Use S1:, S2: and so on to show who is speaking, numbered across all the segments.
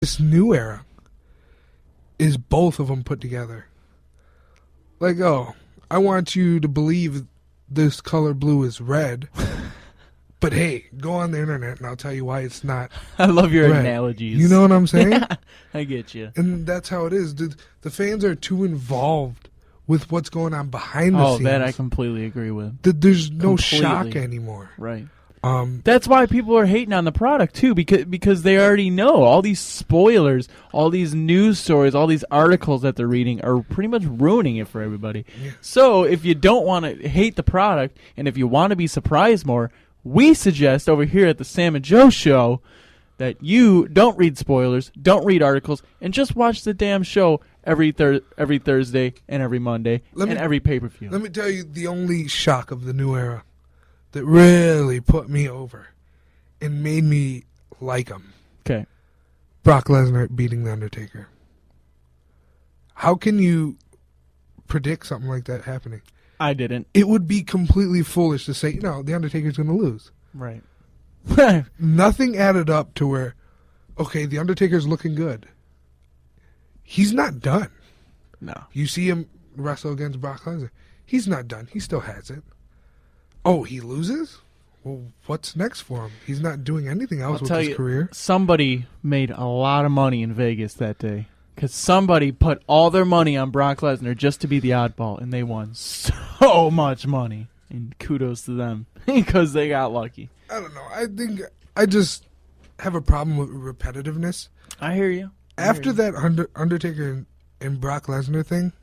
S1: This new era is both of them put together. Like, oh, I want you to believe this color blue is red, but hey, go on the internet and I'll tell you why it's not.
S2: I love your
S1: red.
S2: analogies.
S1: You know what I'm saying?
S2: Yeah, I get you.
S1: And that's how it is. The fans are too involved with what's going on behind the scenes.
S2: Oh, that I completely agree with.
S1: There's no shock anymore.
S2: Right. That's why people are hating on the product too, because they already know all these spoilers, all these news stories, all these articles that they're reading are pretty much ruining it for everybody. Yeah. So if you don't want to hate the product and if you want to be surprised more, we suggest over here at the Sam and Joe Show that you don't read spoilers, don't read articles, and just watch the damn show every Thursday and every Monday and every pay-per-view.
S1: Let me tell you the only shock of the new era that really put me over and made me like him.
S2: Okay.
S1: Brock Lesnar beating The Undertaker. How can you predict something like that happening?
S2: I didn't.
S1: It would be completely foolish to say, no, The Undertaker's going to lose.
S2: Right.
S1: Nothing added up to where, okay, The Undertaker's looking good. He's not done.
S2: No.
S1: You see him wrestle against Brock Lesnar. He's not done. He still has it. Oh, he loses? Well, what's next for him? He's not doing anything else with his career.
S2: Somebody made a lot of money in Vegas that day because somebody put all their money on Brock Lesnar just to be the oddball, and they won so much money. And kudos to them because they got lucky.
S1: I don't know. I think I just have a problem with repetitiveness.
S2: I hear you.
S1: After that Undertaker and Brock Lesnar thing,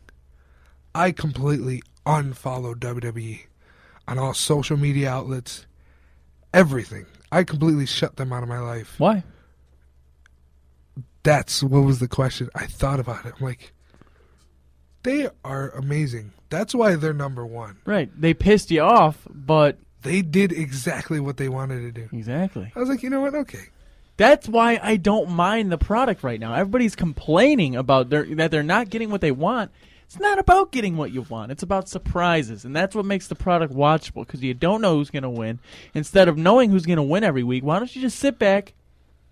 S1: I completely unfollowed WWE. On all social media outlets, everything. I completely shut them out of my life.
S2: Why?
S1: That's what was the question. I thought about it. I'm like, they are amazing. That's why they're number one.
S2: Right. They pissed you off, but
S1: they did exactly what they wanted to do.
S2: Exactly.
S1: I was like, you know what? Okay.
S2: That's why I don't mind the product right now. Everybody's complaining about that they're not getting what they want. It's not about getting what you want. It's about surprises, and that's what makes the product watchable because you don't know who's going to win. Instead of knowing who's going to win every week, why don't you just sit back,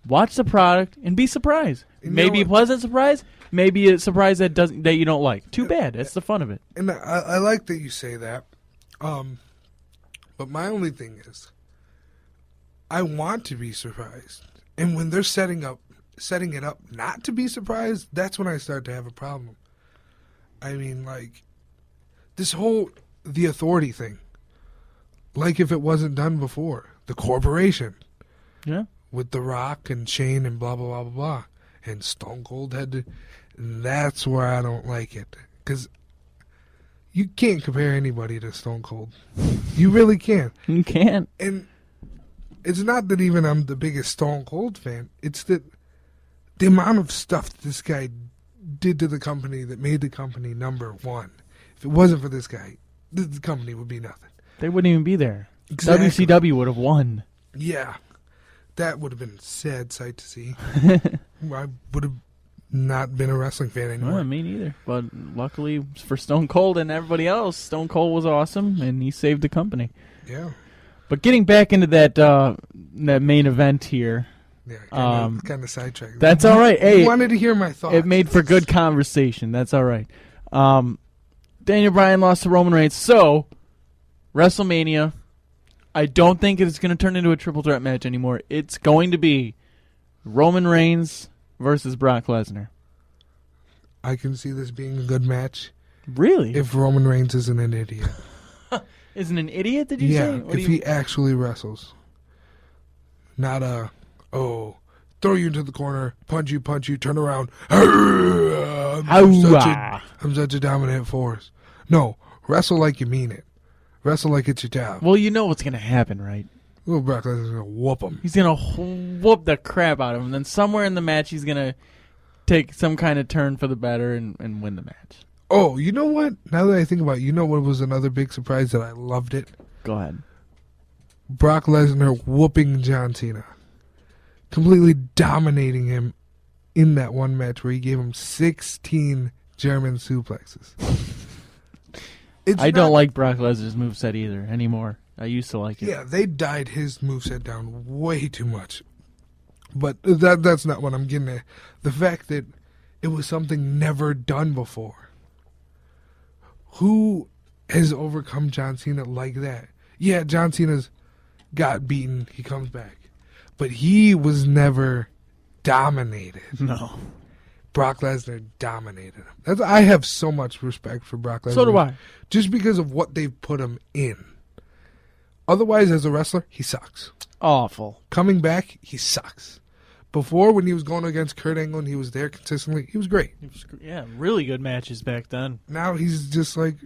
S2: watch the product, and be surprised? Maybe a pleasant surprise, maybe a surprise that you don't like. Too bad. That's the fun of it.
S1: And I like that you say that. But my only thing is, I want to be surprised, and when they're setting it up not to be surprised, that's when I start to have a problem. I mean, like, this whole, the authority thing, like if it wasn't done before, the corporation.
S2: Yeah.
S1: With The Rock and Shane and blah, blah, blah, blah, blah. And Stone Cold had to, and that's where I don't like it. Because you can't compare anybody to Stone Cold. You really can't.
S2: You can't.
S1: And it's not that even I'm the biggest Stone Cold fan. It's that the amount of stuff that this guy did to the company that made the company number one. If it wasn't for this guy, the company would be nothing.
S2: They wouldn't even be there.
S1: Exactly.
S2: WCW would have won.
S1: Yeah. That would have been a sad sight to see. I would have not been a wrestling fan anymore.
S2: Well, me neither. But luckily for Stone Cold and everybody else, Stone Cold was awesome, and he saved the company.
S1: Yeah.
S2: But getting back into that main event here.
S1: Yeah, kind of sidetracked.
S2: That's all right. Hey,
S1: you wanted to hear my thoughts.
S2: It made for good conversation. That's all right. Daniel Bryan lost to Roman Reigns. So, WrestleMania, I don't think it's going to turn into a triple threat match anymore. It's going to be Roman Reigns versus Brock Lesnar.
S1: I can see this being a good match.
S2: Really?
S1: If Roman Reigns isn't an idiot.
S2: Isn't an idiot, did you say?
S1: Yeah, if he actually wrestles. Not throw you into the corner, punch you, turn around. I'm such a dominant force. No, wrestle like you mean it. Wrestle like it's your job.
S2: Well, you know what's going to happen, right?
S1: Well, Brock Lesnar's going to whoop him.
S2: He's going to whoop the crap out of him. And then somewhere in the match, he's going to take some kind of turn for the better and win the match.
S1: Oh, you know what? Now that I think about it, you know what was another big surprise that I loved it?
S2: Go ahead.
S1: Brock Lesnar whooping John Cena. Completely dominating him in that one match where he gave him 16 German suplexes.
S2: I don't like Brock Lesnar's moveset either anymore. I used to like it.
S1: Yeah, they died his moveset down way too much. But that's not what I'm getting at. The fact that it was something never done before. Who has overcome John Cena like that? Yeah, John Cena's got beaten. He comes back. But he was never dominated.
S2: No.
S1: Brock Lesnar dominated him. I have so much respect for Brock Lesnar.
S2: So do I.
S1: Just because of what they've put him in. Otherwise, as a wrestler, he sucks.
S2: Awful.
S1: Coming back, he sucks. Before, when he was going against Kurt Angle and he was there consistently, he was great.
S2: Yeah, really good matches back then.
S1: Now he's just like,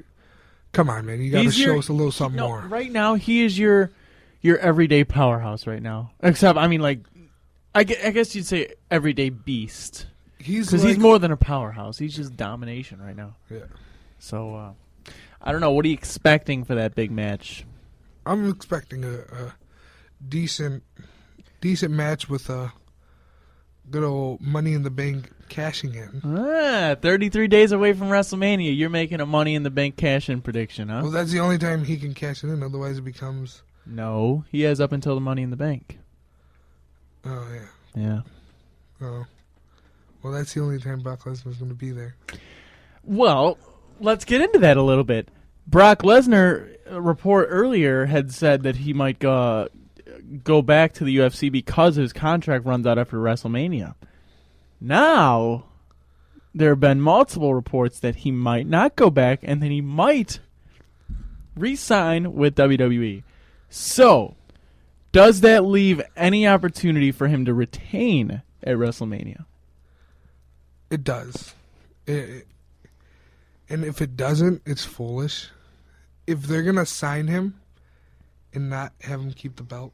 S1: come on, man. You got to show us a little something more.
S2: Right now, he is your everyday powerhouse right now. Except, I mean, like, I guess you'd say everyday beast. Because he's more than a powerhouse. He's just domination right now.
S1: Yeah.
S2: So, I don't know. What are you expecting for that big match?
S1: I'm expecting a decent match with a good old Money in the Bank cashing in.
S2: 33 days away from WrestleMania. You're making a Money in the Bank cash-in prediction, huh?
S1: Well, that's the only time he can cash it in. Otherwise, it becomes...
S2: No, he has up until the Money in the Bank.
S1: Oh, yeah.
S2: Yeah.
S1: Oh. Well, that's the only time Brock Lesnar's going to be there.
S2: Well, let's get into that a little bit. Brock Lesnar, a report earlier, had said that he might go back to the UFC because his contract runs out after WrestleMania. Now, there have been multiple reports that he might not go back and that he might re-sign with WWE. So, does that leave any opportunity for him to retain at WrestleMania?
S1: It does. And if it doesn't, it's foolish. If they're going to sign him and not have him keep the belt,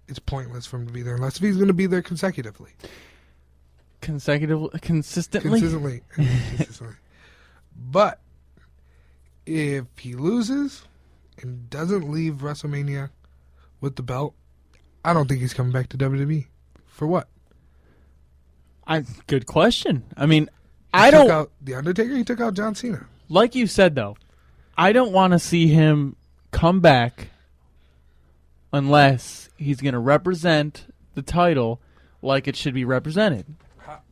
S1: it's pointless for him to be there, unless if he's going to be there consecutively.
S2: Consistently?
S1: Consistently. But if he loses and doesn't leave WrestleMania with the belt, I don't think he's coming back to WWE. For what?
S2: Good question. I mean,
S1: He took out The Undertaker, he took out John Cena.
S2: Like you said, though, I don't want to see him come back unless he's going to represent the title like it should be represented.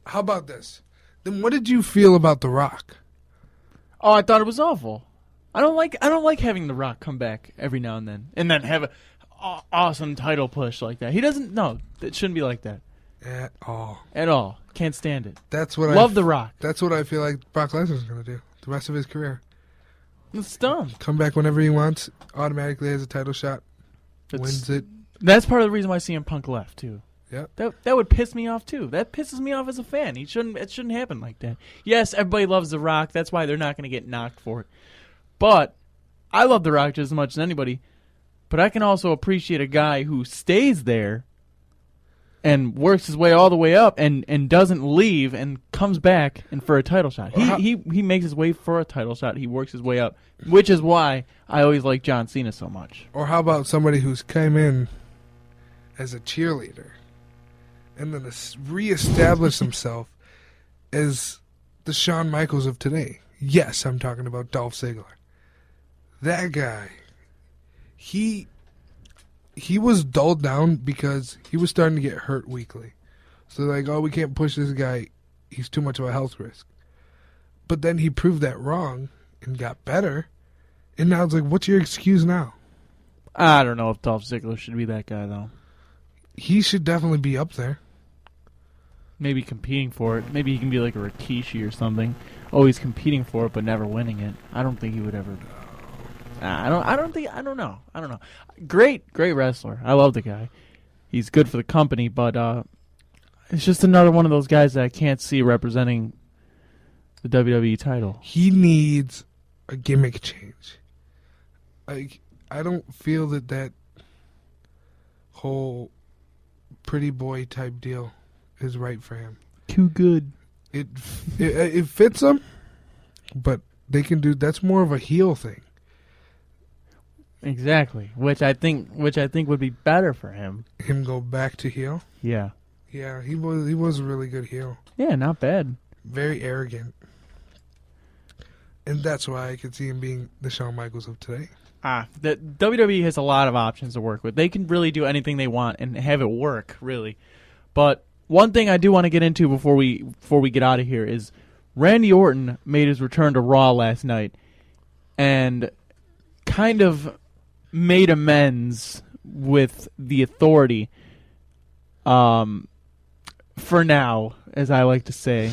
S1: How about this? Then what did you feel about The Rock?
S2: Oh, I thought it was awful. I don't like having The Rock come back every now and then have a awesome title push like that. He doesn't. No, it shouldn't be like that.
S1: At all.
S2: At all. Can't stand it.
S1: That's what
S2: Love The Rock.
S1: That's what I feel like Brock Lesnar's going to do the rest of his career.
S2: It's dumb.
S1: Come back whenever he wants, automatically has a title shot, wins it.
S2: That's part of the reason why CM Punk left, too.
S1: Yeah.
S2: That would piss me off, too. That pisses me off as a fan. It shouldn't happen like that. Yes, everybody loves The Rock. That's why they're not going to get knocked for it. But I love The Rock just as much as anybody. But I can also appreciate a guy who stays there and works his way all the way up and doesn't leave and comes back and for a title shot. He makes his way for a title shot. He works his way up, which is why I always like John Cena so much.
S1: Or how about somebody who's come in as a cheerleader and then reestablished himself as the Shawn Michaels of today? Yes, I'm talking about Dolph Ziggler. That guy, he was dulled down because he was starting to get hurt weekly. So they're like, oh, we can't push this guy. He's too much of a health risk. But then he proved that wrong and got better. And now it's like, what's your excuse now?
S2: I don't know if Dolph Ziggler should be that guy, though.
S1: He should definitely be up there.
S2: Maybe competing for it. Maybe he can be like a Rikishi or something. Always competing for it, but never winning it. I don't think he would ever. I don't know. Great wrestler. I love the guy. He's good for the company, but it's just another one of those guys that I can't see representing the WWE title.
S1: He needs a gimmick change. Like, I don't feel that whole pretty boy type deal is right for him.
S2: Too good.
S1: It fits him, but they can do. That's more of a heel thing.
S2: Exactly, which I think would be better for him.
S1: Him go back to heel.
S2: Yeah.
S1: Yeah, he was a really good heel.
S2: Yeah, not bad.
S1: Very arrogant, and that's why I could see him being the Shawn Michaels of today.
S2: The WWE has a lot of options to work with. They can really do anything they want and have it work, really. But one thing I do want to get into before we get out of here is Randy Orton made his return to Raw last night and kind of made amends with the Authority, for now, as I like to say.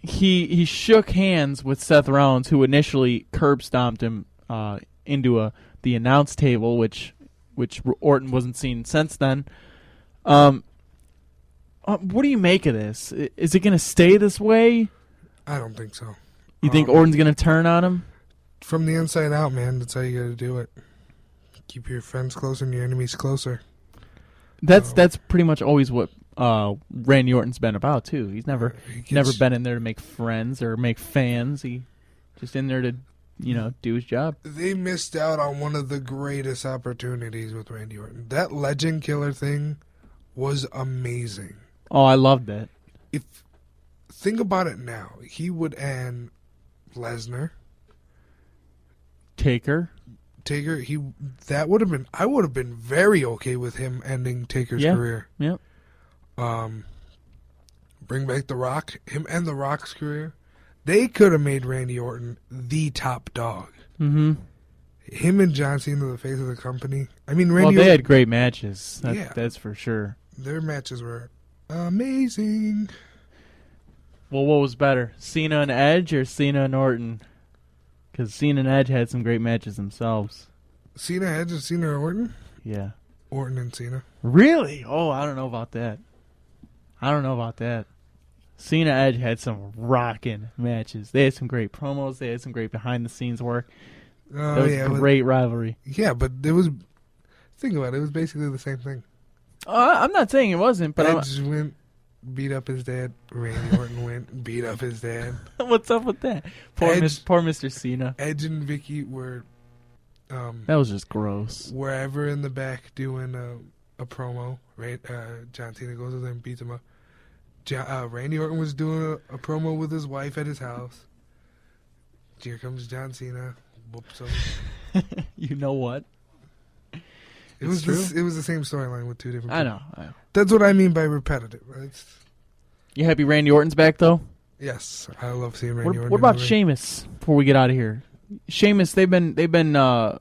S2: He shook hands with Seth Rollins, who initially curb stomped him into the announce table, which Orton wasn't seen since then. What do you make of this? Is it going to stay this way?
S1: I don't think so.
S2: You think Orton's going to turn on him?
S1: From the inside out, man. That's how you got to do it. Keep your friends closer and your enemies closer.
S2: That's pretty much always what Randy Orton's been about too. He's never been in there to make friends or make fans. He just in there to do his job.
S1: They missed out on one of the greatest opportunities with Randy Orton. That Legend Killer thing was amazing.
S2: Oh, I loved that.
S1: Think about it now. He would end Lesnar,
S2: Taker.
S1: I would have been very okay with him ending Taker's career.
S2: Yep.
S1: Bring back The Rock, him and The Rock's career. They could have made Randy Orton the top dog.
S2: Mm-hmm.
S1: Him and John Cena, the face of the company. I mean,
S2: Randy Orton, had great matches. That's for sure.
S1: Their matches were amazing.
S2: Well, what was better, Cena and Edge or Cena and Orton? Because Cena and Edge had some great matches themselves.
S1: Cena, Edge, and Cena and Orton?
S2: Yeah.
S1: Orton and Cena.
S2: Really? Oh, I don't know about that. Cena Edge had some rocking matches. They had some great promos. They had some great behind-the-scenes work. That was a great rivalry.
S1: Yeah, but it was... Think about it. It was basically the same thing.
S2: I'm not saying it wasn't, but
S1: Edge went, beat up his dad. Randy Orton went, beat up his dad.
S2: What's up with that? Poor Mr. Cena.
S1: Edge and Vicky were...
S2: that was just gross.
S1: Wherever in the back doing a promo, John Cena goes over there and beats him up. Randy Orton was doing a promo with his wife at his house. Here comes John Cena, whoops him.
S2: You know what?
S1: It was the same storyline with two different people.
S2: I know.
S1: That's what I mean by repetitive. Right?
S2: You happy Randy Orton's back though?
S1: Yes, I love seeing Randy Orton.
S2: What about Sheamus? Before we get out of here, Sheamus, they've been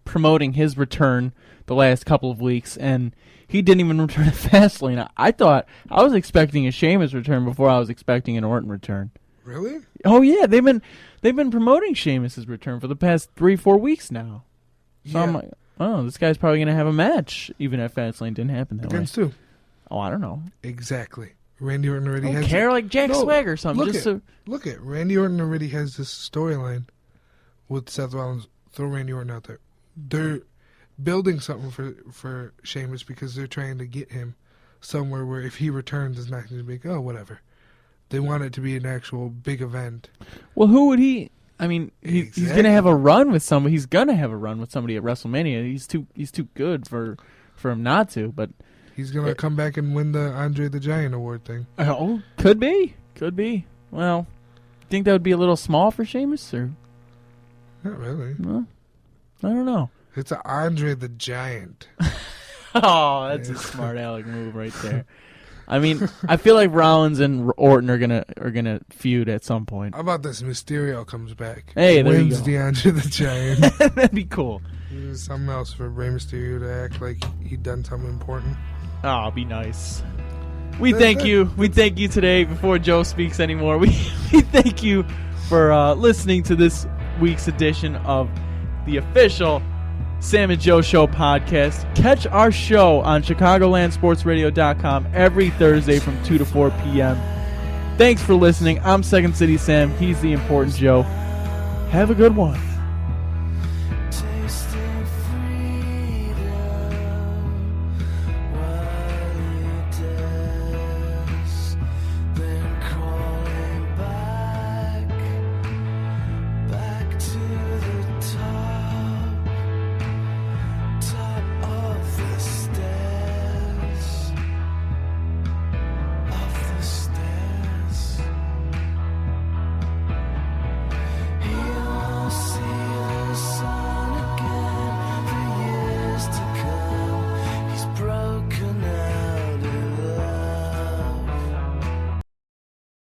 S2: promoting his return the last couple of weeks, and he didn't even return to Fastlane. I was expecting a Sheamus return before I was expecting an Orton return.
S1: Really?
S2: Oh yeah, they've been promoting Sheamus's return for the past 3-4 weeks now. So yeah. I'm like, oh, this guy's probably gonna have a match, even if Fastlane didn't happen that
S1: Against
S2: way.
S1: Who?
S2: Oh, I don't know.
S1: Exactly. Randy Orton already
S2: I
S1: has...
S2: don't care, like Jack Swagger or something.
S1: Look at Randy Orton already has this storyline with Seth Rollins. Throw Randy Orton out there. They're building something for Sheamus because they're trying to get him somewhere where if he returns, it's not going to be like, oh, whatever. They want it to be an actual big event.
S2: Well, who would he... I mean, he's going to have a run with somebody. He's going to have a run with somebody at WrestleMania. He's too good for him not to, but...
S1: He's going to come back and win the Andre the Giant award thing.
S2: Oh, could be. Well, think that would be a little small for Sheamus, or...
S1: Not really.
S2: Well, I don't know.
S1: It's an Andre the Giant.
S2: Oh, that's a smart aleck move right there. I mean, I feel like Rollins and Orton are gonna feud at some point.
S1: How about this? Mysterio comes back.
S2: Hey, there
S1: wins
S2: you go.
S1: the Andre the Giant.
S2: That'd be cool.
S1: There's something else for Rey Mysterio to act like he'd done something important.
S2: Oh, it'd be nice. We thank you. We thank you today. Before Joe speaks anymore, we thank you for listening to this week's edition of the official Sam and Joe Show podcast. Catch our show on ChicagolandSportsRadio.com every Thursday from 2 to 4 p.m. Thanks for listening. I'm Second City Sam. He's the important Joe. Have a good one.